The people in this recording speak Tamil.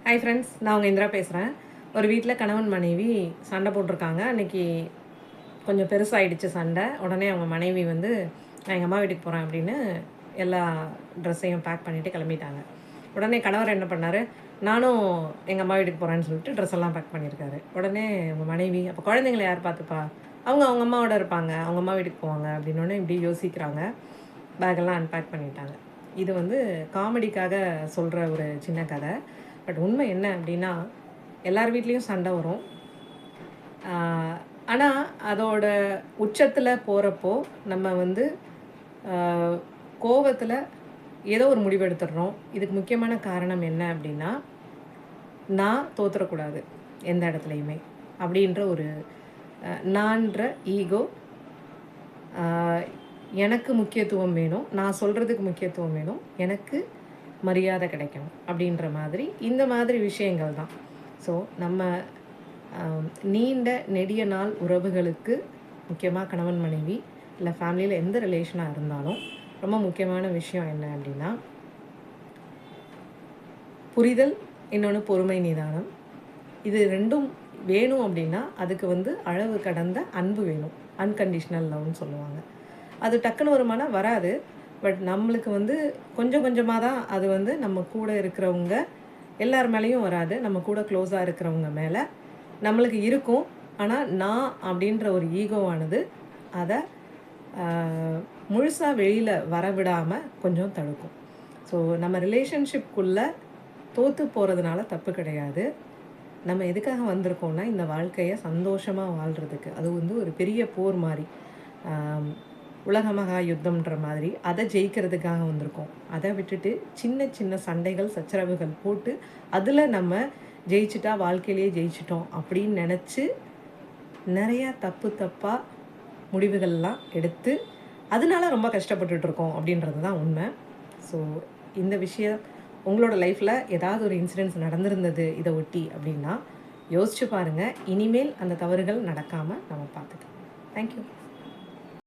ஹாய் ஃப்ரெண்ட்ஸ், நான் உங்கள் இந்திரா பேசுகிறேன். ஒரு வீட்டில் கணவன் மனைவி சண்டை போட்டிருக்காங்க. அன்றைக்கி கொஞ்சம் பெருசாகிடுச்சு சண்டை. உடனே அவங்க மனைவி வந்து நான் எங்கள் அம்மா வீட்டுக்கு போகிறேன் அப்படின்னு எல்லா ட்ரெஸ்ஸையும் பேக் பண்ணிவிட்டு கிளம்பிட்டாங்க. உடனே கணவர் என்ன பண்ணார், நானும் எங்கள் அம்மா வீட்டுக்கு போகிறேன்னு சொல்லிட்டு ட்ரெஸ் எல்லாம் பேக் பண்ணியிருக்காரு. உடனே அவங்க மனைவி, அப்போ குழந்தைங்களை யார் பார்த்துப்பா, அவங்க அவங்க அம்மாவோட இருப்பாங்க, அவங்க அம்மா வீட்டுக்கு போவாங்க அப்படின்னோடனே இப்படி யோசிக்கிறாங்க. பேக்கெல்லாம் அன்பேக் பண்ணிட்டாங்க. இது வந்து காமெடிக்காக சொல்கிற ஒரு சின்ன கதை. பட் உண்மை என்ன அப்படின்னா, எல்லார் வீட்லேயும் சண்டை வரும். ஆனால் அதோட உச்சத்தில் போகிறப்போ நம்ம வந்து கோவத்தில் ஏதோ ஒரு முடிவு எடுத்துடுறோம். இதுக்கு முக்கியமான காரணம் என்ன அப்படின்னா, நான் தோற்றுறக்கூடாது எந்த இடத்துலையுமே அப்படின்ற ஒரு நான்ற ஈகோ, எனக்கு முக்கியத்துவம் வேணும், நான் சொல்கிறதுக்கு முக்கியத்துவம் வேணும், எனக்கு மரியாதை கிடைக்கணும் அப்படின்ற மாதிரி இந்த மாதிரி விஷயங்கள் தான். ஸோ நம்ம நீண்ட நெடிய நாள் உறவுகளுக்கு, முக்கியமாக கணவன் மனைவி இல்லை ஃபேமிலியில் எந்த ரிலேஷனாக இருந்தாலும் ரொம்ப முக்கியமான விஷயம் என்ன அப்படின்னா, புரிதல், இன்னொன்று பொறுமை, நிதானம். இது ரெண்டும் வேணும் அப்படின்னா அதுக்கு வந்து அளவு கடந்த அன்பு வேணும். அன்கண்டிஷ்னல் லவ்னு சொல்லுவாங்க. அது டக்குன்னு வருமானா வராது. பட் நம்மளுக்கு வந்து கொஞ்சம் கொஞ்சமாக தான் அது வந்து நம்ம கூட இருக்கிறவங்க எல்லார் மேலேயும் வராது. நம்ம கூட க்ளோஸாக இருக்கிறவங்க மேலே நம்மளுக்கு இருக்கும். ஆனால் நான் அப்படின்ற ஒரு ஈகோவானது அதை முழுசாக வெளியில் வரவிடாமல் கொஞ்சம் தடுக்கும். ஸோ நம்ம ரிலேஷன்ஷிப்குள்ளே தோற்று போகிறதுனால தப்பு கிடையாது. நம்ம எதுக்காக வந்திருக்கோம்னா, இந்த வாழ்க்கையை சந்தோஷமாக வாழ்கிறதுக்கு. அது வந்து ஒரு பெரிய போர் மாதிரி, உலக மகா யுத்தம்ன்ற மாதிரி, அதை ஜெயிக்கிறதுக்காக வந்திருக்கோம். அதை விட்டுட்டு சின்ன சின்ன சண்டைகள், சச்சரவுகள் போட்டு அதில் நம்ம ஜெயிச்சிட்டா வாழ்க்கையிலேயே ஜெயிச்சிட்டோம் அப்படின்னு நினச்சி நிறையா தப்பாக முடிவுகள்லாம் எடுத்து அதனால ரொம்ப கஷ்டப்பட்டுட்ருக்கோம் அப்படின்றது தான் உண்மை. ஸோ இந்த விஷயம் உங்களோட லைஃப்பில் ஏதாவது ஒரு இன்சிடென்ட்ஸ் நடந்திருந்தது இதை ஒட்டி அப்படின்னா யோசிச்சு பாருங்கள். இனிமேல் அந்த தவறுகள் நடக்காமல் நம்ம பார்த்துக்கலாம். தேங்க்யூ.